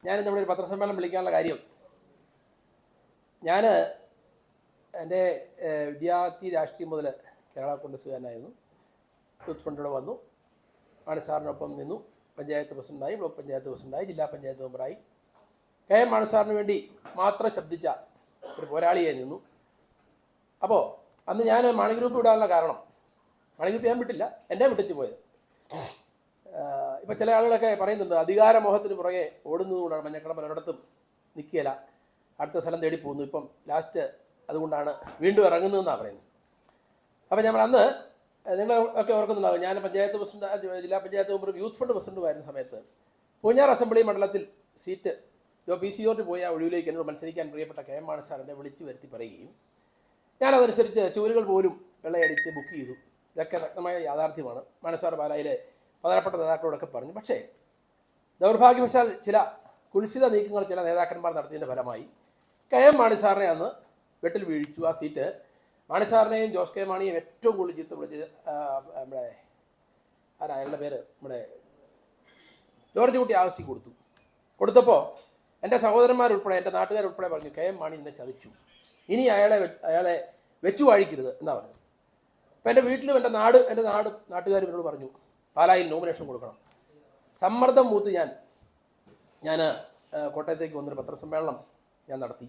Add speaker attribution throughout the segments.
Speaker 1: ഞാനിന്നിവിടെ ഒരു പത്രസമ്മേളനം വിളിക്കാനുള്ള കാര്യം, ഞാൻ എൻ്റെ വിദ്യാർത്ഥി രാഷ്ട്രീയം മുതൽ കേരള കോൺഗ്രസ്സുകാരനായിരുന്നു. യൂത്ത് ഫണ്ടിലൂടെ വന്നു, മാണി സാറിനൊപ്പം നിന്നു. പഞ്ചായത്ത് പ്രസിഡൻ്റായി, ബ്ലോക്ക് പഞ്ചായത്ത് പ്രസിഡൻ്റായി, ജില്ലാ പഞ്ചായത്ത് മെമ്പറായി. കെ എം മാണി സാറിന് വേണ്ടി മാത്രം ശബ്ദിച്ച ഒരു പോരാളിയായി നിന്നു. അപ്പോൾ അന്ന് ഞാൻ മാണി ഗ്രൂപ്പ് വിടാനുള്ള കാരണം, മാണി ഗ്രൂപ്പ് ഞാൻ വിട്ടില്ല, എന്നെ വിട്ടിച്ച് പോയത്. ഇപ്പം ചില ആളുകളൊക്കെ പറയുന്നുണ്ട് അധികാരമോഹത്തിന് പുറകെ ഓടുന്നതുകൊണ്ടാണ് മഞ്ഞക്കട പലയിടത്തും നിൽക്കുകയില്ല, അടുത്ത സ്ഥലം തേടി പോകുന്നു, ഇപ്പം ലാസ്റ്റ് അതുകൊണ്ടാണ് വീണ്ടും ഇറങ്ങുന്നതെന്നാണ് പറയുന്നത്. അപ്പം നമ്മൾ അന്ന് നിങ്ങളൊക്കെ ഓർക്കുന്നുണ്ടാകും, ഞാൻ പഞ്ചായത്ത് പ്രസിഡന്റ്, ജില്ലാ പഞ്ചായത്ത് മെമ്പറും യൂത്ത് ഫണ്ട് പ്രസിഡന്റുമായിരുന്ന സമയത്ത് പൂഞ്ഞാർ അസംബ്ലി മണ്ഡലത്തിൽ സീറ്റ് PC പോയി ആ ഒഴിവിലേക്ക് എന്നോട് മത്സരിക്കാൻ പ്രിയപ്പെട്ട കെ എം മാണി സാറിനെ വിളിച്ചു വരുത്തി പറയുകയും ഞാനതനുസരിച്ച് ചൂലുകൾ പോലും വെള്ളയടിച്ച് ബുക്ക് ചെയ്തു. ഇതൊക്കെ വ്യക്തമായ യാഥാർത്ഥ്യമാണ്. മാണി സാർ പാലായിലെ പ്രധാനപ്പെട്ട നേതാക്കളോടൊക്കെ പറഞ്ഞു. പക്ഷേ ദൗർഭാഗ്യവശാൽ ചില കുൽസിത നീക്കങ്ങൾ ചില നേതാക്കന്മാർ നടത്തിയതിൻ്റെ ഫലമായി കെ എം മാണി സാറിനെ അന്ന് വെട്ടിൽ വീഴിച്ചു. ആ സീറ്റ് മാണി സാറിനെയും ജോസ് കെ മാണിയും ഏറ്റവും കൂടുതൽ ചീത്ത വിളിച്ച് നമ്മുടെ അയാളുടെ പേര് നമ്മുടെ ജോർജ് കുട്ടി ആവശ്യ കൊടുത്തപ്പോൾ എൻ്റെ സഹോദരന്മാരുൾപ്പെടെ എൻ്റെ നാട്ടുകാരുൾപ്പെടെ പറഞ്ഞു, കെ എം മാണി എന്നെ ചതിച്ചു, ഇനി അയാളെ വെച്ചു വാഴിക്കരുത് എന്നാ പറഞ്ഞു. അപ്പം എൻ്റെ വീട്ടിലും എൻ്റെ നാട്ടുകാരും എന്നോട് പറഞ്ഞു പാലായിൽ നോമിനേഷൻ കൊടുക്കണം. സമ്മർദ്ദം മൂത്ത് ഞാൻ കോട്ടയത്തേക്ക് വന്നൊരു പത്രസമ്മേളനം നടത്തി.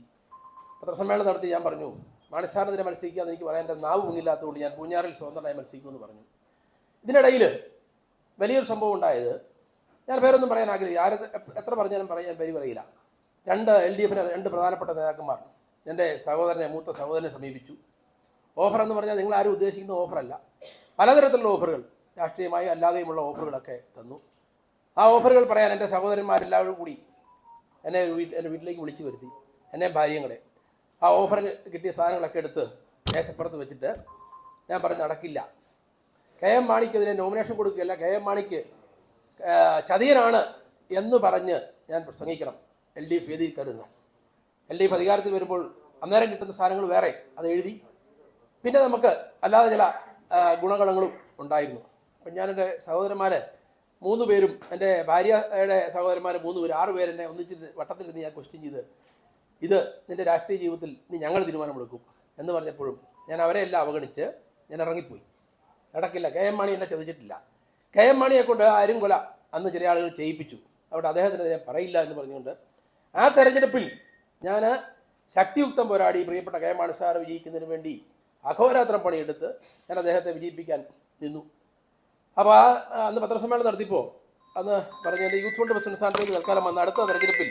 Speaker 1: ഞാൻ പറഞ്ഞു, മാണി സാറിനെതിരെ മത്സരിക്കാതെ എനിക്ക് പറയാൻ എൻ്റെ നാവ് മുങ്ങില്ലാത്തതുകൊണ്ട് ഞാൻ പൂഞ്ഞാറിൽ സ്വതന്ത്രമായി മത്സരിക്കുമെന്ന് പറഞ്ഞു. ഇതിനിടയിൽ വലിയൊരു സംഭവം ഉണ്ടായത്, ഞാൻ പേരൊന്നും പറയാൻ ആഗ്രഹിക്കുക, എത്ര പറഞ്ഞാലും പറയാൻ പേര് പറയില്ല. LDFിലെ 2 പ്രധാനപ്പെട്ട നേതാക്കന്മാർ എൻ്റെ മൂത്ത സഹോദരനെ സമീപിച്ചു. ഓഫർ എന്ന് പറഞ്ഞാൽ നിങ്ങൾ ആരും ഉദ്ദേശിക്കുന്ന ഓഫറല്ല, പലതരത്തിലുള്ള ഓഫറുകൾ, രാഷ്ട്രീയമായും അല്ലാതെയുമുള്ള ഓഫറുകളൊക്കെ തന്നു. ആ ഓഫറുകൾ പറയാൻ എൻ്റെ സഹോദരന്മാരെല്ലാവരും കൂടി എൻ്റെ വീട്ടിലേക്ക് വിളിച്ചു വരുത്തി, എന്നെ ഭാര്യയും കൂടെ. ആ ഓഫറിന് കിട്ടിയ സാധനങ്ങളൊക്കെ എടുത്ത് മേശപ്പുറത്ത് വെച്ചിട്ട് ഞാൻ പറഞ്ഞ് നടക്കില്ല, കെ എം മാണിക്കെതിരെ നോമിനേഷൻ കൊടുക്കുകയല്ല, കെ എം മാണിക്ക് ചതിയനാണ് എന്ന് പറഞ്ഞ് ഞാൻ പ്രസംഗിക്കണം. LDF വേദിയിൽ കരുതുക. LDF അധികാരത്തിൽ വരുമ്പോൾ അന്നേരം കിട്ടുന്ന സാധനങ്ങൾ വേറെ അത് എഴുതി, പിന്നെ നമുക്ക് അല്ലാതെ ചില ഗുണഗണങ്ങളും ഉണ്ടായിരുന്നു. അപ്പം ഞാൻ എൻ്റെ സഹോദരന്മാർ 3 പേരും, എൻ്റെ ഭാര്യയുടെ സഹോദരന്മാർ 3 പേര്, 6 പേരെന്നെ ഒന്നിച്ച് വട്ടത്തിലിരുന്ന് ഞാൻ ക്വസ്റ്റ്യൻ ചെയ്ത്, ഇത് നിൻ്റെ രാഷ്ട്രീയ ജീവിതത്തിൽ ഇനി ഞങ്ങൾ തീരുമാനമെടുക്കും എന്ന് പറഞ്ഞപ്പോഴും ഞാൻ അവരെ എല്ലാം അവഗണിച്ച് ഞാൻ ഇറങ്ങിപ്പോയി. നടക്കില്ല, കെ എം മാണി എന്നെ ചതിച്ചിട്ടില്ല. കെ എം മാണിയെ കൊണ്ട് അരുംകൊല അന്ന് ചില ആളുകൾ ചെയ്യിപ്പിച്ചു, അവിടെ അദ്ദേഹത്തിന് ഞാൻ പറയില്ല എന്ന് പറഞ്ഞുകൊണ്ട് ആ തെരഞ്ഞെടുപ്പിൽ ഞാൻ ശക്തിയുക്തം പോരാടി പ്രിയപ്പെട്ട കെ എം മാണി സാർ വിജയിക്കുന്നതിന് വേണ്ടി അഘോരാത്രം പണിയെടുത്ത് ഞാൻ അദ്ദേഹത്തെ വിജയിപ്പിക്കാൻ നിന്നു. അപ്പോൾ അന്ന് പത്രസമ്മേളനം നടത്തിയപ്പോൾ അന്ന് പറഞ്ഞ എൻ്റെ യൂത്ത് ഫണ്ട് പ്രസിഡന്റ് സ്ഥാനത്തേക്ക് തൽക്കാലം വന്ന അടുത്ത തെരഞ്ഞെടുപ്പിൽ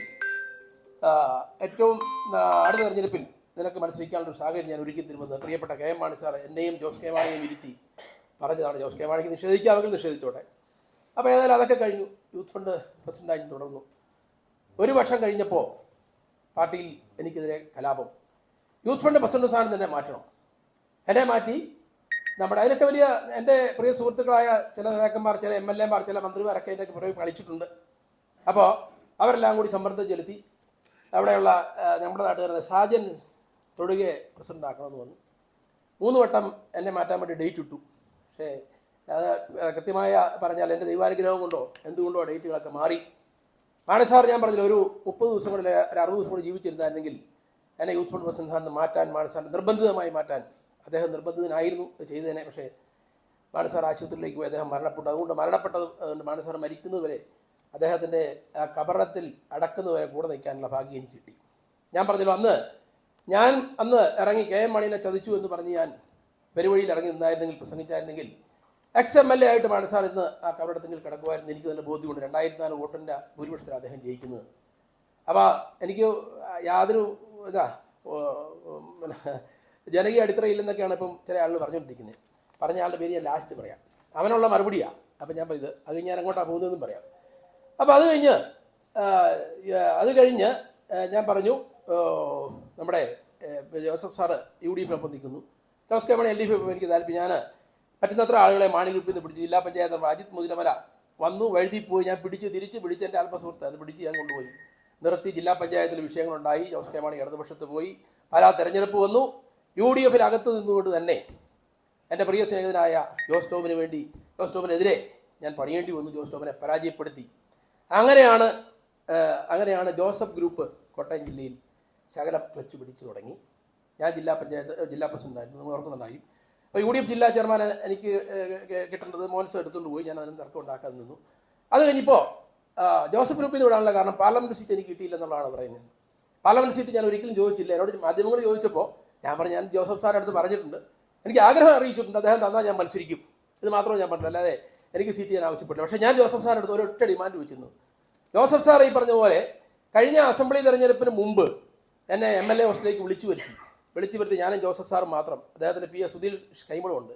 Speaker 1: നിനക്ക് മത്സരിക്കാനുള്ളൊരു സാഹചര്യം ഞാൻ ഒരുക്കി തരുമെന്ന് പ്രിയപ്പെട്ട കെ എം മാണി സാർ എന്നെയും ജോസ് കെ മാണിയെയും ഇരുത്തി പറഞ്ഞതാണ്. ജോസ് കെ മാണിക്ക് നിഷേധിക്കാമെങ്കിൽ നിഷേധിച്ചോട്ടെ. അപ്പോൾ ഏതായാലും അതൊക്കെ കഴിഞ്ഞു. യൂത്ത് ഫണ്ട് പ്രസിഡന്റായി തുടർന്നു. 1 വർഷം കഴിഞ്ഞപ്പോൾ പാർട്ടിയിൽ എനിക്കെതിരെ കലാപം. യൂത്ത് ഫണ്ട് പ്രസിഡന്റ് സ്ഥാനം തന്നെ മാറ്റണം. എന്നെ മാറ്റി നമ്മുടെ അതിലൊക്കെ വലിയ എൻ്റെ പ്രിയ സുഹൃത്തുക്കളായ ചില നേതാക്കന്മാർ, ചില MLA മാർ, ചില മന്ത്രിമാരൊക്കെ അതിൻ്റെ പുറകെ കളിച്ചിട്ടുണ്ട്. അപ്പോൾ അവരെല്ലാം കൂടി സമ്മർദ്ദം ചെലുത്തി അവിടെയുള്ള നമ്മുടെ നാട്ടുകാരുടെ സാജൻ തൊടുകെ പ്രസിഡന്റ് ആക്കണമെന്ന് വന്നു. 3 വട്ടം എന്നെ മാറ്റാൻ വേണ്ടി ഡേറ്റ് ഇട്ടു. പക്ഷേ അത് കൃത്യമായ പറഞ്ഞാൽ എൻ്റെ ദൈവാനുഗ്രഹം കൊണ്ടോ എന്തുകൊണ്ടോ ഡേറ്റുകളൊക്കെ മാറി. മാണി സാർ ഞാൻ പറഞ്ഞില്ല, ഒരു 30 ദിവസം കൂടി, ഒരു 60 ദിവസം കൂടി ജീവിച്ചിരുന്നായിരുന്നെങ്കിൽ എന്നെ യൂത്ത് ഫണ്ട് പ്രസിഡന്റ് സ്ഥാനത്ത് മാറ്റാൻ, മാണി സാറിന് നിർബന്ധിതമായി മാറ്റാൻ അദ്ദേഹം നിർബന്ധിതനായിരുന്നു ചെയ്തതിനെ. പക്ഷേ മാണി സാർ ആശുപത്രിയിലേക്ക് പോയി, അദ്ദേഹം മരണപ്പെട്ടു. അതുകൊണ്ട് മാണി സാർ മരിക്കുന്നതുവരെ, അദ്ദേഹത്തിൻ്റെ കബറത്തിൽ അടക്കുന്നതുവരെ കൂടെ നിൽക്കാനുള്ള ഭാഗ്യം എനിക്ക് കിട്ടി. ഞാൻ പറഞ്ഞല്ലോ, ഞാൻ അന്ന് ഇറങ്ങി കെ എം മാണിനെ ചതിച്ചു എന്ന് പറഞ്ഞ് ഞാൻ പെരുവഴിയിൽ ഇറങ്ങി നിന്നായിരുന്നെങ്കിൽ, പ്രസംഗിച്ചായിരുന്നെങ്കിൽ XMLA ആയിട്ട് മാണി സാർ ഇന്ന് ആ കബറടത്തിൽ കിടക്കുമായിരുന്നു. എനിക്ക് നല്ല ബോധ്യമുണ്ട്. 2004 വോട്ടിൻ്റെ ഭൂരിപക്ഷത്തിൽ അദ്ദേഹം ജയിക്കുന്നത്. അപ്പോൾ എനിക്ക് യാതൊരു ജനകീയ അടിത്തറയില്ലെന്നൊക്കെയാണ് ഇപ്പം ചില ആളുകൾ പറഞ്ഞുകൊണ്ടിരിക്കുന്നത്. പറഞ്ഞ ആളുടെ പേര് ഞാൻ ലാസ്റ്റ് പറയാം, അവനുള്ള മറുപടിയാണ്. അപ്പം ഞാൻ അത് ഞാൻ അങ്ങോട്ടാണ് പോകുന്നതെന്നും പറയാം. അപ്പോൾ അത് കഴിഞ്ഞ് ഞാൻ പറഞ്ഞു, നമ്മുടെ ജോസഫ് സാറ് UDFിനൊപ്പം നിൽക്കുന്നു, ജോസ് കെ മാണി LDF എനിക്ക് താല്പര്യം. ഞാൻ പറ്റുന്നത്ര ആളുകളെ മാണി ഗ്രൂപ്പിൽ നിന്ന് പിടിച്ചു. ജില്ലാ പഞ്ചായത്ത് അജിത് മുതിരമല വന്നു, വഴുതിപ്പോയി. ഞാൻ തിരിച്ച് പിടിച്ച് എൻ്റെ ആത്മസുഹൃത്ത് അത് പിടിച്ച് ഞാൻ കൊണ്ടുപോയി നിർത്തി. ജില്ലാ പഞ്ചായത്തിൽ വിഷയങ്ങളുണ്ടായി. ജോസ് കെ മാണി ഇടതുപക്ഷത്ത് പോയി. പല തെരഞ്ഞെടുപ്പ് വന്നു. UDFിനകത്ത് നിന്നുകൊണ്ട് തന്നെ എൻ്റെ പ്രിയ സ്നേഹിതനായ ജോസ് ടോമിനെതിരെ ഞാൻ പണിയേണ്ടി വന്നു. ജോസ് ടോമിനെ പരാജയപ്പെടുത്തി. അങ്ങനെയാണ് അങ്ങനെയാണ് ജോസഫ് ഗ്രൂപ്പ് കോട്ടയം ജില്ലയിൽ ശകലം ക്ലച്ച് പിടിച്ചു തുടങ്ങി. ഞാൻ ജില്ലാ പ്രസിഡന്റായിരുന്നു, നിങ്ങൾ ഓർക്കുന്നുണ്ടായി. അപ്പോൾ UDF ജില്ലാ ചെയർമാൻ എനിക്ക് കിട്ടേണ്ടത് മോൻസ് എടുത്തുകൊണ്ട് പോയി. ഞാൻ അതിന് തർക്കം ഉണ്ടാക്കാൻ നിന്നു. അത് കഴിഞ്ഞപ്പോൾ ജോസഫ് ഗ്രൂപ്പിൽ നിന്ന് വിടാനുള്ള കാരണം പാർലമെൻറ്റ് സീറ്റ് എനിക്ക് കിട്ടിയില്ലെന്നുള്ളതാണ് പറയുന്നത്. പാർലമെൻറ്റ് സീറ്റ് ഞാൻ ഒരിക്കലും ചോദിച്ചില്ല. എന്നോട് മാധ്യമങ്ങൾ ചോദിച്ചപ്പോൾ ഞാൻ പറഞ്ഞു, ഞാൻ ജോസഫ് സാറിൻ്റെ അടുത്ത് പറഞ്ഞിട്ടുണ്ട്, എനിക്ക് ആഗ്രഹം അറിയിച്ചിട്ടുണ്ട്, അദ്ദേഹം തന്നാൽ ഞാൻ മത്സരിക്കും. ഇത് മാത്രമേ ഞാൻ പറഞ്ഞില്ല, അല്ലാതെ എനിക്ക് സീറ്റ് ചെയ്യാൻ ആവശ്യപ്പെട്ടില്ല. പക്ഷേ ഞാൻ ജോസഫ് സാറിൻ്റെ അടുത്ത് ഒരൊറ്റ ഡിമാൻഡ് വെച്ചിരുന്നു. ജോസഫ് സാർ ഈ പറഞ്ഞ പോലെ കഴിഞ്ഞ അസംബ്ലി തെരഞ്ഞെടുപ്പിന് മുമ്പ് എന്നെ MLA ഹൗസിലേക്ക് വിളിച്ചു വരുത്തി ഞാനും ജോസഫ് സാറും മാത്രം, അദ്ദേഹത്തിൻ്റെ PA സുധീൽ കൈമളുണ്ട്.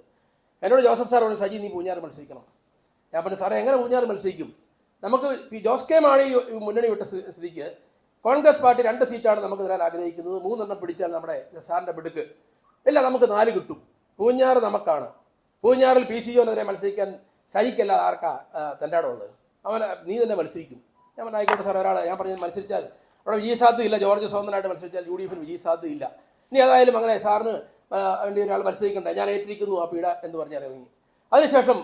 Speaker 1: എന്നോട് ജോസഫ് സാർ പറഞ്ഞു, സജി നീ പൂഞ്ഞാറ് മത്സരിക്കണം. ഞാൻ പറഞ്ഞു, സാറേ എങ്ങനെ പൂഞ്ഞാറ് മത്സരിക്കും? നമുക്ക് ജോസ് കെ മാണി മുന്നണി വിട്ട സ്ഥിതിക്ക് കോൺഗ്രസ് പാർട്ടി 2 സീറ്റാണ് നമുക്ക് തരാൻ ആഗ്രഹിക്കുന്നത്. 3 എണ്ണം പിടിച്ചാൽ നമ്മുടെ സാറിൻ്റെ പിടുക്ക് ഇല്ല, നമുക്ക് 4 കിട്ടും. പൂഞ്ഞാറ് നമുക്കാണ്. പൂഞ്ഞാറിൽ PCOനെതിരെ മത്സരിക്കാൻ സജിക്കല്ല ആർക്കാ തൻ്റെ ഉള്ളത്, നീ തന്നെ മത്സരിക്കും. ഞാൻ പറഞ്ഞു, ആയിക്കോട്ടെ സാർ. ഞാൻ പറഞ്ഞു, മത്സരിച്ചാൽ അവിടെ വിജയസാധ്യതയില്ല. George സ്വതന്ത്രനായിട്ട് മത്സരിച്ചാൽ UDF വിജയസാധ്യതയില്ല. ഇനി ഏതായാലും അങ്ങനെ സാറിന് വേണ്ടി ഒരാൾ മത്സരിക്കണ്ട, ഞാൻ ഏറ്റിരിക്കുന്നു ആ പീഡ എന്ന് പറഞ്ഞാൽ ഇറങ്ങി. അതിനുശേഷം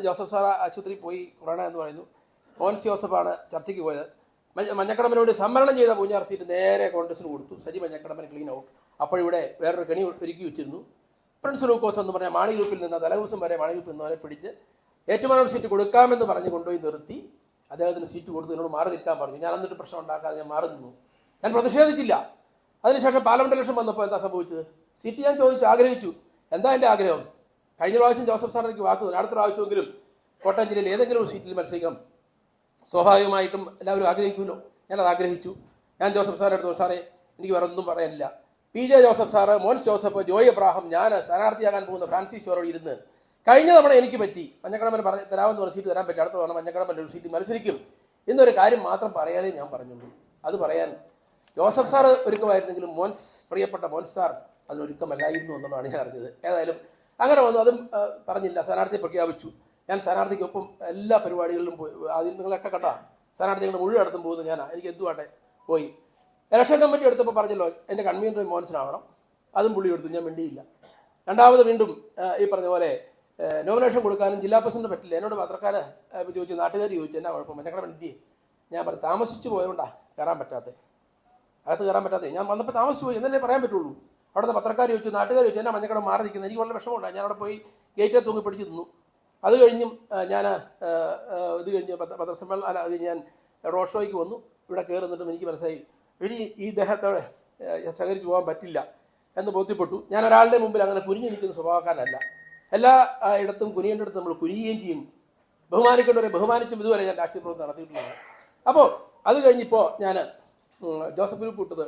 Speaker 1: ജോസഫ് സാർ ആശുപത്രിയിൽ പോയി കൊറോണ എന്ന് പറയുന്നു. മോൻസ് ജോസഫാണ് ചർച്ചയ്ക്ക് പോയത്. മഞ്ഞക്കടമ്പനോട് സംവരണം ചെയ്ത പൂഞ്ഞാർ സീറ്റ് നേരെ കോൺഗ്രസിന് കൊടുത്തു. Saji Manjakkadamban clean out. അപ്പോഴിവിടെ വേറൊരു കെണി ഒരുക്കി വെച്ചിരുന്നു. പ്രിൻസ് ലൂക്കോസ് എന്ന് പറഞ്ഞാൽ മാണി ഗ്രൂപ്പിൽ നിന്ന് തലേദിവസം വരെ മാണി ഗ്രൂപ്പിൽ നിന്നവരെ പിടിച്ച് ഏറ്റുമാനൂർ സീറ്റ് കൊടുക്കാമെന്ന് പറഞ്ഞ് കൊണ്ടുപോയി നിർത്തി. അദ്ദേഹത്തിന് സീറ്റ് കൊടുത്ത് എന്നോട് മാറി നിൽക്കാൻ പറഞ്ഞു. ഞാൻ എന്നിട്ട് പ്രശ്നം ഉണ്ടാക്കാതെ ഞാൻ മാറി നിന്നു. ഞാൻ പ്രതിഷേധിച്ചില്ല. അതിനുശേഷം പാർലമെന്റ് ഇലക്ഷൻ വന്നപ്പോൾ എന്താ സംഭവിച്ചത്? സീറ്റ് ഞാൻ ചോദിച്ചു, ആഗ്രഹിച്ചു. എന്താ എൻ്റെ ആഗ്രഹം? കഴിഞ്ഞ പ്രാവശ്യം ജോസഫ് സാർ എനിക്ക് വാക്ക് തന്നു, അടുത്ത പ്രാവശ്യമെങ്കിലും കോട്ടയം ജില്ലയിൽ ഏതെങ്കിലും ഒരു സീറ്റിൽ മത്സരിക്കണം. സ്വാഭാവികമായിട്ടും എല്ലാവരും ആഗ്രഹിക്കുമല്ലോ. ഞാനത് ആഗ്രഹിച്ചു. ഞാൻ ജോസഫ് സാറിൻ്റെ അടുത്ത്, സാറേ എനിക്ക് വേറെ ഒന്നും പറയാനില്ല. PJ ജോസഫ് സാറ്, മോൻസ് ജോസഫ്, ജോയ് എബ്രാഹിം, ഞാൻ സ്ഥാനാർത്ഥിയാകാൻ പോകുന്ന ഫ്രാൻസിസ് ചോറോട് ഇരുന്ന് കഴിഞ്ഞ തവണ എനിക്ക് പറ്റി, മഞ്ഞക്കടമ്പൻ തരാമെന്ന് പറഞ്ഞ സീറ്റ് തരാൻ പറ്റി, അടുത്ത തവണ മഞ്ഞക്കടമ്പൻ ഒരു സീറ്റ് മത്സരിക്കും എന്നൊരു കാര്യം മാത്രം പറയാനേ ഞാൻ പറഞ്ഞുള്ളൂ. അത് പറയാൻ ജോസഫ് സാർ ഒരുക്കമായിരുന്നെങ്കിലും പ്രിയപ്പെട്ട മോൻസ് സാർ അതിനൊരുക്കമല്ലായിരുന്നു എന്നുള്ളതാണ് ഞാൻ അറിഞ്ഞത്. ഏതായാലും അങ്ങനെ വന്നു. അതും പറഞ്ഞില്ല. സ്ഥാനാർത്ഥിയെ പ്രഖ്യാപിച്ചു. ഞാൻ സ്ഥാനാർത്ഥിക്കൊപ്പം എല്ലാ പരിപാടികളിലും പോയി. ആദ്യം നിങ്ങളൊക്കെ കണ്ട സ്ഥാനാർത്ഥികളുടെ മുഴുവൻ അടുത്തും പോകുന്നു ഞാനാണ്. എനിക്ക് എന്തുവാട്ടെ പോയി. ഇലക്ഷൻ കമ്മിറ്റി എടുത്തപ്പോൾ പറഞ്ഞല്ലോ എൻ്റെ കൺവീനർ മോൻസിനാവണം. അതും പുള്ളി എടുത്തു. ഞാൻ മിണ്ടിയില്ല. രണ്ടാമത് വീണ്ടും ഈ പറഞ്ഞ പോലെ നോമിനേഷൻ കൊടുക്കാനും ജില്ലാ പ്രസിഡന്റ് പറ്റില്ല. എന്നോട് പത്രക്കാരെ ചോദിച്ചു, നാട്ടുകാർ ചോദിച്ചു എന്നാ കുഴപ്പം മഞ്ഞക്കടമ്പൻ എത്തിയേ. ഞാൻ പറഞ്ഞു, താമസിച്ചു പോയതുകൊണ്ടാ കയറാൻ പറ്റാത്തത്, അകത്ത് കയറാൻ പറ്റാത്തത്. ഞാൻ വന്നപ്പോൾ താമസിച്ചു പോയി എന്നല്ലേ പറയാൻ പറ്റുള്ളൂ. അവിടുത്തെ പത്രക്കാർ ചോദിച്ചു, നാട്ടുകാർ ചോദിച്ചു എന്നാ മഞ്ഞക്കടം മാറി നിൽക്കുന്നത്. എനിക്ക് വളരെ വിഷമമുണ്ടായി. ഞാൻ അവിടെ പോയി ഗേറ്റിൽ തൂങ്ങി പിടിച്ച് നിന്നു. അത് കഴിഞ്ഞും ഞാൻ ഇത് കഴിഞ്ഞ് പത്രസമ്മേളനം അത് കഴിഞ്ഞ് ഞാൻ റോഡ് ഷോയ്ക്ക് വന്നു. ഇവിടെ കയറുന്നിട്ടും എനിക്ക് മനസ്സിലായി ഇനി ഈ ദേഹത്തോടെ സഹകരിച്ച് പോകാൻ പറ്റില്ല എന്ന് ബോധ്യപ്പെട്ടു. ഞാൻ ഒരാളുടെ മുമ്പിൽ അങ്ങനെ കുനിഞ്ഞു നിൽക്കുന്ന സ്വഭാവക്കാരനല്ല. എല്ലാ ഇടത്തും കുനിയേണ്ടടുത്ത് നമ്മൾ കുനിയുകയും ചെയ്യും. ബഹുമാനിക്കേണ്ടവരെ ബഹുമാനിച്ചും ഇതുവരെ ഞാൻ രാഷ്ട്രീയ പ്രവർത്തനം നടത്തിയിട്ടുള്ളതാണ്. അപ്പോൾ അത് കഴിഞ്ഞിപ്പോൾ ഞാൻ ജോസഫ് ഗ്രൂപ്പ് വിട്ടത്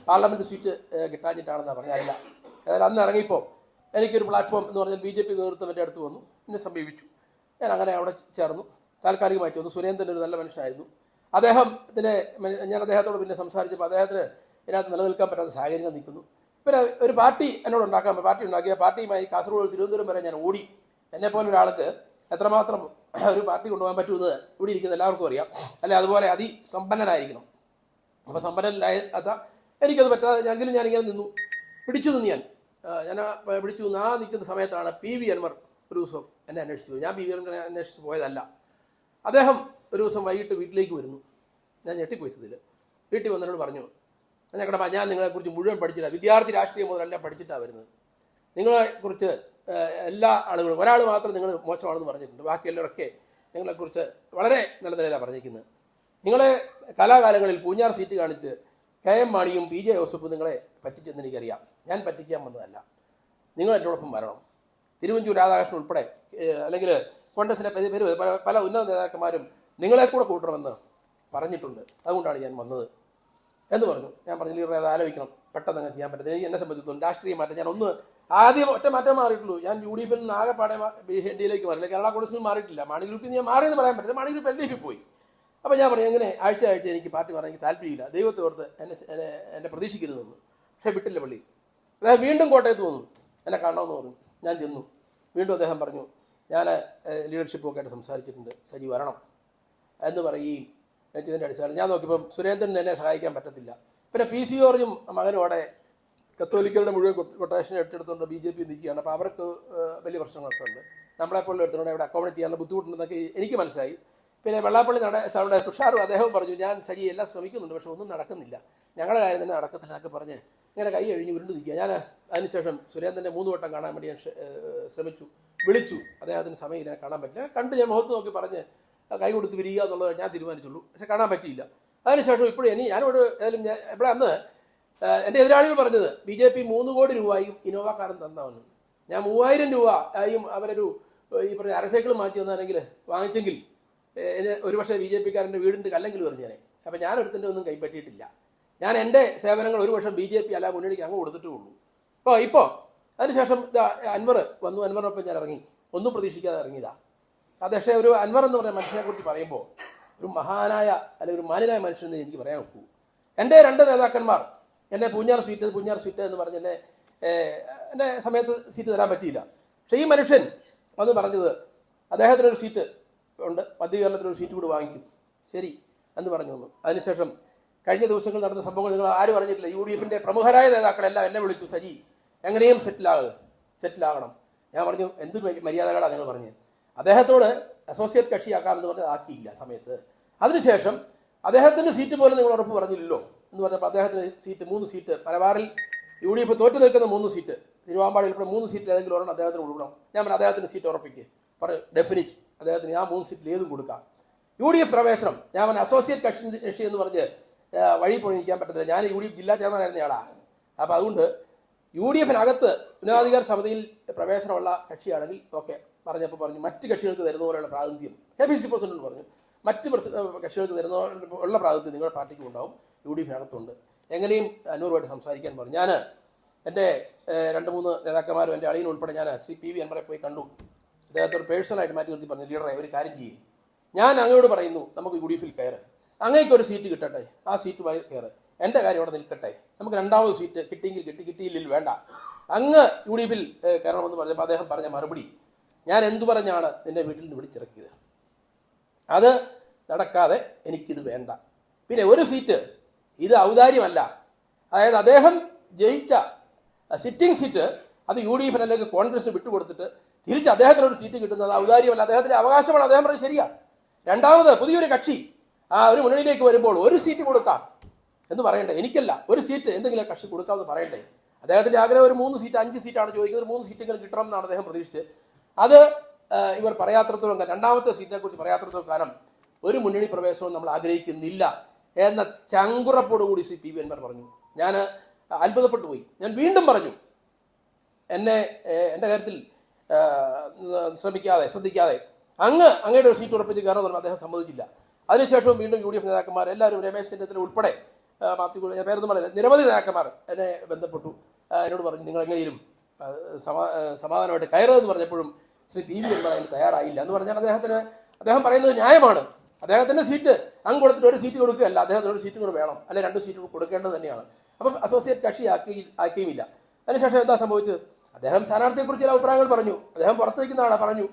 Speaker 1: പാർലമെൻറ്റ് സീറ്റ് കിട്ടാഞ്ഞിട്ടാണെന്നാണ് പറഞ്ഞാലില്ല. ഏതായാലും അന്ന് ഇറങ്ങിയപ്പോൾ എനിക്കൊരു പ്ലാറ്റ്ഫോം എന്ന് പറഞ്ഞാൽ BJP നേതൃത്വം എൻ്റെ അടുത്ത് വന്നു, എന്നെ സമീപിച്ചു. ഞാൻ അങ്ങനെ അവിടെ ചേർന്നു. താൽക്കാലികമായിട്ട് വന്നു. സുരേന്ദ്രൻ ഒരു നല്ല മനുഷ്യനായിരുന്നു. ഞാൻ അദ്ദേഹത്തോട് പിന്നെ സംസാരിച്ചപ്പോൾ അദ്ദേഹത്തിന് ഇതിനകത്ത് നിലനിൽക്കാൻ പറ്റാത്ത സാഹചര്യങ്ങൾ നിൽക്കുന്നു. പിന്നെ ഒരു പാർട്ടി എന്നോട് പാർട്ടി ഉണ്ടാക്കിയ പാർട്ടിയുമായി കാസർഗോഡ് തിരുവനന്തപുരം വരെ ഞാൻ ഓടി. എന്നെപ്പോലെ ഒരാൾക്ക് എത്രമാത്രം ഒരു പാർട്ടി കൊണ്ടുപോകാൻ പറ്റുമെന്ന് ഇവിടെ ഇരിക്കുന്ന എല്ലാവർക്കും അറിയാം. അല്ലെ അതുപോലെ അതിസമ്പന്നനായിരിക്കണം. അപ്പോൾ സമ്പന്നനായ എനിക്കത് പറ്റാതെ എങ്കിലും ഞാനിങ്ങനെ നിന്നു, പിടിച്ചു നിന്നു. ഞാൻ പിടിച്ചു നിന്ന് നിൽക്കുന്ന സമയത്താണ് PV അൻവർ ഒരു ദിവസം എന്നെ അന്വേഷിച്ചു പോയി. ഞാൻ PV അൻവറിനെ അന്വേഷിച്ച് പോയതല്ല. അദ്ദേഹം ഒരു ദിവസം വൈകിട്ട് വീട്ടിലേക്ക് വരുന്നു. ഞാൻ ഞെട്ടിപ്പോയി. വീട്ടിൽ വന്നതിനോട് പറഞ്ഞു, ഞാൻ നിങ്ങളെക്കുറിച്ച് മുഴുവൻ പഠിച്ചില്ല, വിദ്യാർത്ഥി രാഷ്ട്രീയം മുതലെല്ലാം പഠിച്ചിട്ടാണ് വരുന്നത്. നിങ്ങളെക്കുറിച്ച് എല്ലാ ആളുകളും, ഒരാൾ മാത്രം നിങ്ങൾ മോശമാണെന്ന് പറഞ്ഞിട്ടുണ്ട്, ബാക്കി എല്ലാവരൊക്കെ നിങ്ങളെക്കുറിച്ച് വളരെ നല്ല നിലയിലാണ് പറഞ്ഞിരിക്കുന്നത്. നിങ്ങളെ കലാകാലങ്ങളിൽ പൂഞ്ഞാർ സീറ്റ് കാണിച്ച് KM മാണിയും PJ ജോസഫും നിങ്ങളെ പറ്റിച്ചെന്ന് എനിക്കറിയാം. ഞാൻ പറ്റിക്കാൻ വന്നതല്ല. നിങ്ങൾ എന്നോടൊപ്പം വരണം. തിരുവഞ്ചൂർ രാധാകൃഷ്ണൻ ഉൾപ്പെടെ അല്ലെങ്കിൽ കോൺഗ്രസിലെ പല ഉന്നത നേതാക്കന്മാരും നിങ്ങളെ കൂടെ കൂട്ടണമെന്ന് പറഞ്ഞിട്ടുണ്ട്. അതുകൊണ്ടാണ് ഞാൻ വന്നത് എന്ന് പറഞ്ഞു. ഞാൻ പറഞ്ഞു, ലീഡർ അത് ആലോചിക്കണം, പെട്ടെന്ന് അങ്ങനെ ചെയ്യാൻ പറ്റില്ല. എന്നെ സംബന്ധിച്ചിടത്തോളം രാഷ്ട്രീയ മാറ്റം ഞാൻ ആദ്യം ഒറ്റ മാറ്റം മാറിയിട്ടുള്ളൂ. ഞാൻ UDF നിന്ന് ആകെപ്പാടെ NDAയിലേക്ക് മാറില്ല. കേരള കോൺഗ്രസിൽ മാറിയിട്ടില്ല. മാണി ഗ്രൂപ്പിൽ ഞാൻ മാറിയെന്ന് പറയാൻ പറ്റില്ല. മാണി ഗ്രൂപ്പ് LDF പോയി. അപ്പോൾ ഞാൻ പറഞ്ഞു, എങ്ങനെ ആഴ്ച എനിക്ക് പാർട്ടി മാറാൻ എനിക്ക് താല്പര്യമില്ല, ദൈവത്തെ ഓർത്ത് എന്നെ പ്രതീക്ഷിക്കരുതെന്ന്. പക്ഷേ വിട്ടില്ല പള്ളി. അദ്ദേഹം വീണ്ടും കോട്ടയത്ത് വന്നു, എന്നെ കാണണമെന്ന് പറഞ്ഞു. ഞാൻ ചെന്നു. വീണ്ടും അദ്ദേഹം പറഞ്ഞു, ഞാൻ ലീഡർഷിപ്പൊക്കെ ആയിട്ട് സംസാരിച്ചിട്ടുണ്ട്, സജി വരണം എന്ന് പറയുകയും ഇതിൻ്റെ അടിസ്ഥാനം ഞാൻ നോക്കിയപ്പം സുരേന്ദ്രൻ എന്നെ സഹായിക്കാൻ പറ്റത്തില്ല. പിന്നെ PC ജോർജും മകനും അവിടെ കത്തോലിക്കരുടെ മുഴുവൻ കൊട്ടേഷൻ ഏറ്റെടുത്തുകൊണ്ട് BJP നിൽക്കുകയാണ്. അപ്പോൾ അവർക്ക് വലിയ പ്രശ്നങ്ങളൊക്കെ ഉണ്ട്. നമ്മളെപ്പോലുള്ള എടുത്തുകൊണ്ട് അവിടെ അക്കോമഡേറ്റ് ചെയ്യാനുള്ള ബുദ്ധിമുട്ടുണ്ടെന്നൊക്കെ എനിക്ക് മനസ്സിലായി. പിന്നെ വെള്ളാപ്പള്ളി അവിടെ തുഷാറും അദ്ദേഹം പറഞ്ഞു, ഞാൻ സജി എല്ലാം ശ്രമിക്കുന്നുണ്ട്, പക്ഷെ ഒന്നും നടക്കുന്നില്ല, ഞങ്ങളുടെ കാര്യം തന്നെ നടക്കുന്നില്ല എന്നൊക്കെ പറഞ്ഞ് ഇങ്ങനെ കൈ കഴിഞ്ഞ് ഉരുണ്ട് നിൽക്കുക. ഞാൻ അതിനുശേഷം സുരേന്ദ്രനെ 3 വട്ടം കാണാൻ വേണ്ടി ഞാൻ ശ്രമിച്ചു, വിളിച്ചു. അദ്ദേഹത്തിന് സമയമില്ല, കാണാൻ പറ്റില്ല. കണ്ട് ഞാൻ മുഖത്ത് നോക്കി പറഞ്ഞ് കൈ കൊടുത്ത് പിരിയുക എന്നുള്ളത് ഞാൻ തീരുമാനിച്ചുള്ളൂ, പക്ഷെ കാണാൻ പറ്റിയില്ല. അതിനുശേഷം ഇപ്പോഴും ഞാനോട് ഏതായാലും ഇവിടെ അന്ന് എൻ്റെ എതിരാളികൾ പറഞ്ഞത് BJP 3 കോടി രൂപയും ഇന്നോവ കാറും തന്നവന്ന്. ഞാൻ 3000 രൂപ ആയും അവരൊരു ഈ പറഞ്ഞ അരസൈക്കിൾ മാറ്റി വന്നാണെങ്കിൽ വാങ്ങിച്ചെങ്കിൽ ഒരുപക്ഷെ BJP-കാരൻ്റെ വീടിൻ്റെ കല്ലെങ്കിലും എറിഞ്ഞേനെ. അപ്പം ഞാൻ ഒരുത്തിൻ്റെ ഒന്നും കൈപ്പറ്റിയിട്ടില്ല. ഞാൻ എൻ്റെ സേവനങ്ങൾ ഒരു വർഷം BJP അല്ല മുന്നണിക്ക് അങ്ങ് കൊടുത്തിട്ടേ ഉള്ളൂ. ഇപ്പോൾ അതിനുശേഷം അൻവർ വന്നു. അൻവറിനൊപ്പം ഞാൻ ഇറങ്ങി, ഒന്നും പ്രതീക്ഷിക്കാതെ ഇറങ്ങിയതാ. പക്ഷേ ഒരു അൻവർ എന്ന് പറഞ്ഞ മനുഷ്യനെക്കുറിച്ച് പറയുമ്പോൾ ഒരു മഹാനായ അല്ലെങ്കിൽ ഒരു മാന്യനായ മനുഷ്യനെന്ന് എനിക്ക് പറയാൻ ഒക്കൂ. എൻ്റെ 2 നേതാക്കന്മാർ എന്നെ പൂഞ്ഞാർ സീറ്റ് എന്ന് പറഞ്ഞ് എന്നെ സമയത്ത് സീറ്റ് തരാൻ പറ്റിയില്ല. പക്ഷേ ഈ മനുഷ്യൻ വന്ന് പറഞ്ഞത് അദ്ദേഹത്തിനൊരു സീറ്റ് ഉണ്ട്, മധ്യ കേരളത്തിലൊരു സീറ്റ് കൂടി വാങ്ങിക്കും, ശരി എന്ന് പറഞ്ഞു വന്നു. അതിനുശേഷം കഴിഞ്ഞ ദിവസങ്ങൾ നടന്ന സംഭവങ്ങൾ നിങ്ങൾ ആരും അറിഞ്ഞിട്ടില്ല. UDF-ന്റെ പ്രമുഖരായ നേതാക്കളെല്ലാം എന്നെ വിളിച്ചു, സജി എങ്ങനെയും സെറ്റിലാകണം. ഞാൻ പറഞ്ഞു, എന്ത് മര്യാദകളാണ് നിങ്ങൾ പറഞ്ഞത്. അദ്ദേഹത്തോട് അസോസിയേറ്റ് കക്ഷിയാക്കാമെന്ന് പറഞ്ഞത് ആക്കിയില്ല സമയത്ത്. അതിനുശേഷം അദ്ദേഹത്തിൻ്റെ സീറ്റ് പോലും നിങ്ങൾ ഉറപ്പ് പറഞ്ഞില്ലല്ലോ എന്ന് പറഞ്ഞപ്പോൾ അദ്ദേഹത്തിന് 3 സീറ്റ് മലബാറിൽ UDF തോറ്റു നിൽക്കുന്ന 3 സീറ്റ്, തിരുവാമ്പാടിയിൽ ഇപ്പോൾ 3 സീറ്റ് ഏതെങ്കിലും ഒരെണ്ണം അദ്ദേഹത്തിന് കൊടുക്കണം. ഞാൻ പറഞ്ഞു, അദ്ദേഹത്തിന് സീറ്റ് ഉറപ്പിക്കുക പറഞ്ഞു, ഡെഫിനിറ്റ് അദ്ദേഹത്തിന് ഞാൻ 3 സീറ്റിൽ ഏതും കൊടുക്കാം. UDF പ്രവേശനം ഞാൻ പറഞ്ഞു, അസോസിയേറ്റ് കക്ഷി എന്ന് പറഞ്ഞ് വഴി പോയി നിൽക്കാൻ പറ്റത്തില്ല. ഞാൻ UDF ജില്ലാ ചെയർമാൻ ആയിരുന്നയാളാണ്. അപ്പോൾ അതുകൊണ്ട് UDF-നകത്ത് ഉന്നതാധികാര സമിതിയിൽ പ്രവേശനമുള്ള കക്ഷിയാണെങ്കിൽ ഓക്കെ പറഞ്ഞപ്പോൾ പറഞ്ഞു, മറ്റ് കക്ഷികൾക്ക് തരുന്ന പോലെയുള്ള പ്രാതിനിധ്യം KPCC പ്രസിഡന്റ് പറഞ്ഞു, മറ്റ് കക്ഷികൾക്ക് തരുന്ന ഉള്ള പ്രാതിനിധ്യം നിങ്ങളുടെ പാർട്ടിക്ക് ഉണ്ടാവും, UDF-നകത്തുണ്ട്, എങ്ങനെയും അന്നൂറുമായിട്ട് സംസാരിക്കാൻ പറഞ്ഞു. ഞാൻ എൻ്റെ 2-3 നേതാക്കന്മാരും എൻ്റെ അളിയനും ഉൾപ്പെടെ ഞാൻ PV അൻവറെ പോയി കണ്ടു. അദ്ദേഹത്തോട് പേഴ്സണലായിട്ട് മാറ്റി നിർത്തി പറഞ്ഞു, ലീഡറെ ഒരു കാര്യം ചെയ്യേ, ഞാൻ അങ്ങയോട് പറയുന്നു, നമുക്ക് UDF-ൽ കയറ്, അങ്ങേക്കൊരു സീറ്റ് കിട്ടട്ടെ, ആ സീറ്റുമായി കയറ്, എൻ്റെ കാര്യം അവിടെ നിൽക്കട്ടെ, നമുക്ക് 2ാമത് സീറ്റ് കിട്ടിയെങ്കിൽ കിട്ടിയില്ലെങ്കിൽ വേണ്ട, അങ്ങ് UDF-ൽ കയറണമെന്ന് പറഞ്ഞപ്പോൾ അദ്ദേഹം പറഞ്ഞ മറുപടി, ഞാൻ എന്തു പറഞ്ഞാണ് നിന്റെ വീട്ടിൽ നിന്ന് വിളിച്ചിറക്കിയത്, അത് നടക്കാതെ എനിക്കിത് വേണ്ട. പിന്നെ ഒരു സീറ്റ്, ഇത് ഔദാര്യമല്ല, അതായത് അദ്ദേഹം ജയിച്ച സിറ്റിംഗ് സീറ്റ് അത് UDF-ന് അല്ലെങ്കിൽ കോൺഗ്രസ് വിട്ടുകൊടുത്തിട്ട് തിരിച്ച് അദ്ദേഹത്തിനൊരു സീറ്റ് കിട്ടുന്നത് ഔദാര്യമല്ല, അദ്ദേഹത്തിൻ്റെ അവകാശമാണ്. അദ്ദേഹം പറഞ്ഞത് ശരിയാ. 2ാമത് പുതിയൊരു കക്ഷി ഒരു മുന്നണിയിലേക്ക് വരുമ്പോൾ ഒരു സീറ്റ് കൊടുക്കാം എന്ന് പറയണ്ടേ, എനിക്കല്ല, ഒരു സീറ്റ് എന്തെങ്കിലും കക്ഷി കൊടുക്കാമെന്ന് പറയണ്ടേ. അദ്ദേഹത്തിൻ്റെ ആഗ്രഹം ഒരു 3 സീറ്റ് 5 സീറ്റാണ് ചോദിക്കുന്നത്, 3 സീറ്റെങ്കിലും കിട്ടണം എന്നാണ് അദ്ദേഹം പ്രതീക്ഷിച്ചത്. അത് ഇവർ പറയാത്രത്തോളം 2ാമത്തെ സീറ്റിനെ കുറിച്ച് പറയാത്രത്തോളം കാരണം ഒരു മുന്നണി പ്രവേശനവും നമ്മൾ ആഗ്രഹിക്കുന്നില്ല എന്ന ചങ്കുറപ്പോടുകൂടി PV അൻവർ പറഞ്ഞു. ഞാൻ അത്ഭുതപ്പെട്ടു പോയി. ഞാൻ വീണ്ടും പറഞ്ഞു, എൻ്റെ കാര്യത്തിൽ ശ്രദ്ധിക്കാതെ അങ്ങയുടെ ഒരു സീറ്റ് ഉറപ്പിച്ച് കയറുമെന്ന് പറഞ്ഞു. അദ്ദേഹം സമ്മതിച്ചില്ല. അതിനുശേഷവും വീണ്ടും UDF നേതാക്കന്മാർ എല്ലാവരും, രമേശ് ചെന്നിത്തല ഉൾപ്പെടെ, ഞാൻ പേരൊന്നും പറയുന്നത്, നിരവധി നേതാക്കന്മാർ എന്നെ ബന്ധപ്പെട്ടു. എന്നോട് പറഞ്ഞു, നിങ്ങൾ എങ്ങനെയും സമാധാനമായിട്ട് കയറുമെന്ന് പറഞ്ഞപ്പോഴും PV അൻവർ അതിന് തയ്യാറായില്ല എന്ന് പറഞ്ഞാൽ അദ്ദേഹം പറയുന്നത് ന്യായമാണ്. അദ്ദേഹത്തിൻ്റെ സീറ്റ് അങ്ങ് കൊടുത്തിട്ട് ഒരു സീറ്റ് കൊടുക്കുകയല്ല, അദ്ദേഹത്തിന് ഒരു സീറ്റ് കൂടെ വേണം, അല്ലെ 2 സീറ്റ് കൊടുക്കേണ്ടത് തന്നെയാണ്. അപ്പം അസോസിയേറ്റ് കക്ഷി ആക്കിയുമില്ല. അതിനുശേഷം എന്താ സംഭവിച്ചത്, അദ്ദേഹം സ്ഥാനാർത്ഥിയെക്കുറിച്ച് ചില അഭിപ്രായങ്ങൾ പറഞ്ഞു, അദ്ദേഹം പുറത്ത് നിൽക്കുന്ന ആളാണ് പറഞ്ഞു.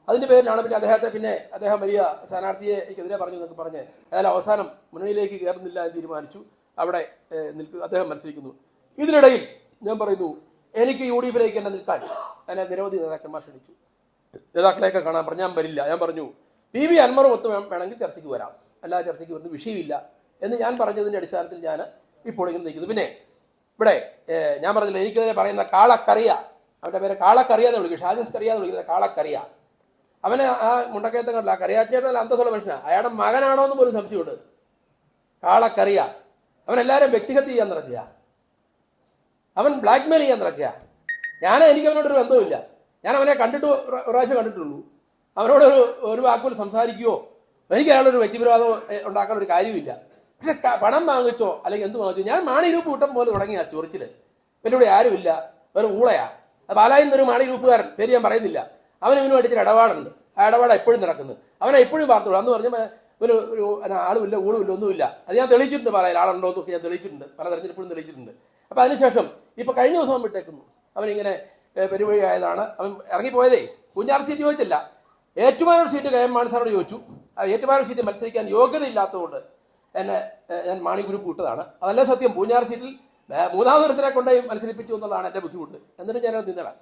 Speaker 1: അതിൻ്റെ പേരിലാണ് പിന്നെ അദ്ദേഹം വലിയ സ്ഥാനാർത്ഥിയെ എനിക്കെതിരെ പറഞ്ഞു എന്നൊക്കെ പറഞ്ഞ് അതായത് അവസാനം മുന്നണിയിലേക്ക് കയറുന്നില്ല എന്ന് തീരുമാനിച്ചു. അവിടെ അദ്ദേഹം മത്സരിക്കുന്നു. ഇതിനിടയിൽ ഞാൻ പറയുന്നു, എനിക്ക് UDF-ലേക്ക് തന്നെ നിൽക്കാൻ എന്നെ നിരവധി നേതാക്കന്മാർ ക്ഷണിച്ചു. നേതാക്കളെയൊക്കെ കാണാൻ പറഞ്ഞു. ഞാൻ വരില്ല. ഞാൻ പറഞ്ഞു, PV അൻവർ ഒത്ത് വേണമെങ്കിൽ ചർച്ചയ്ക്ക് വരാം, അല്ലാതെ ചർച്ചയ്ക്ക് വരുന്ന വിഷയമില്ല എന്ന് ഞാൻ പറഞ്ഞതിൻ്റെ അടിസ്ഥാനത്തിൽ ഞാൻ ഇപ്പോൾ ഇങ്ങനെ നിൽക്കുന്നു. പിന്നെ ഇവിടെ ഞാൻ പറഞ്ഞില്ല, എനിക്കെതിരെ പറയുന്ന കാളക്കറിയ, അവൻ്റെ പേര് കാളക്കറിയ എന്ന് വിളിക്കും, ഷാജൻസ് കറിയ എന്ന് വിളിക്കുന്നത് കാളക്കറിയ. അവനെ ആ മുണ്ടക്കയത്തെ കണ്ടില്ല, കറിയാച്ചേട്ടൻ അന്തസ്സുള്ള മനുഷ്യനാണ്, അയാളുടെ മകനാണോ എന്ന് പോലും സംശയമുണ്ട്. കാളക്കറിയ അവനെല്ലാവരും വ്യക്തിഹത്യ ചെയ്യാൻ നടക്കുക, അവൻ ബ്ലാക്ക് മെയിൽ ചെയ്യാൻ നടക്കുക. എനിക്ക് അവനോടൊരു ബന്ധവുമില്ല. ഞാൻ അവനെ കണ്ടിട്ട് ഒരു പ്രാവശ്യം കണ്ടിട്ടുള്ളൂ. അവനോട് ഒരു വാക്കുകൾ സംസാരിക്കുകയോ എനിക്ക് അയാളൊരു വ്യക്തിപരവാദം ഉണ്ടാക്കാൻ ഒരു കാര്യമില്ല. പക്ഷെ പണം വാങ്ങിച്ചോ അല്ലെങ്കിൽ എന്ത് വാങ്ങിച്ചോ, ഞാൻ മാണി ഗ്രൂപ്പ് കൂട്ടം പോലെ തുടങ്ങിയ ചൊറിച്ചില്. ഇവരുടെ ആരുമില്ല, ഒരു ഊളയാ. പാലായിൽ നിന്നൊരു മാണി ഗ്രൂപ്പുകാരൻ, പേര് ഞാൻ പറയുന്നില്ല, അവന് ഇവനും അടിച്ചിട്ട് ഇടപാടുണ്ട്. ആ ഇടപാട് എപ്പോഴും നടക്കുന്നത്. അവനെ എപ്പോഴും വാർത്തകൾ അന്ന് പറഞ്ഞ ഒരു ആളുമില്ല, ഊളുമില്ല, ഒന്നുമില്ല. അത് ഞാൻ തെളിയിച്ചിട്ടുണ്ട്. പാലായിൽ ആളുണ്ടോ എന്നൊക്കെ ഞാൻ തെളിയിച്ചിട്ടുണ്ട്, പല തെരഞ്ഞെടുപ്പിലും തെളിയിച്ചിട്ടുണ്ട്. അപ്പം അതിനുശേഷം ഇപ്പം കഴിഞ്ഞ ദിവസം വിട്ടേക്കുന്നു. അവനിങ്ങനെ പെരുവഴി ആയതാണ്. അവൻ ഇറങ്ങിപ്പോയതേ പൂഞ്ഞാർ സീറ്റ് ചോദിച്ചില്ല, ഏറ്റുമാനൂർ സീറ്റ് KM മാണി സാറോട് ചോദിച്ചു. ആ ഏറ്റുമാനൂർ സീറ്റ് മത്സരിക്കാൻ യോഗ്യതയില്ലാത്തതുകൊണ്ട് ഞാൻ മാണി ഗ്രൂപ്പ് വിട്ടതാണ്. അതല്ല സത്യം. പൂഞ്ഞാർ സീറ്റിൽ 3ാമത് ഒരുത്തനെ കൊണ്ടുപോയി മത്സരിപ്പിച്ചു എന്നുള്ളതാണ് എൻ്റെ ബുദ്ധിമുട്ട്. എന്നിട്ട് ഞാനത് നിന്നടാം.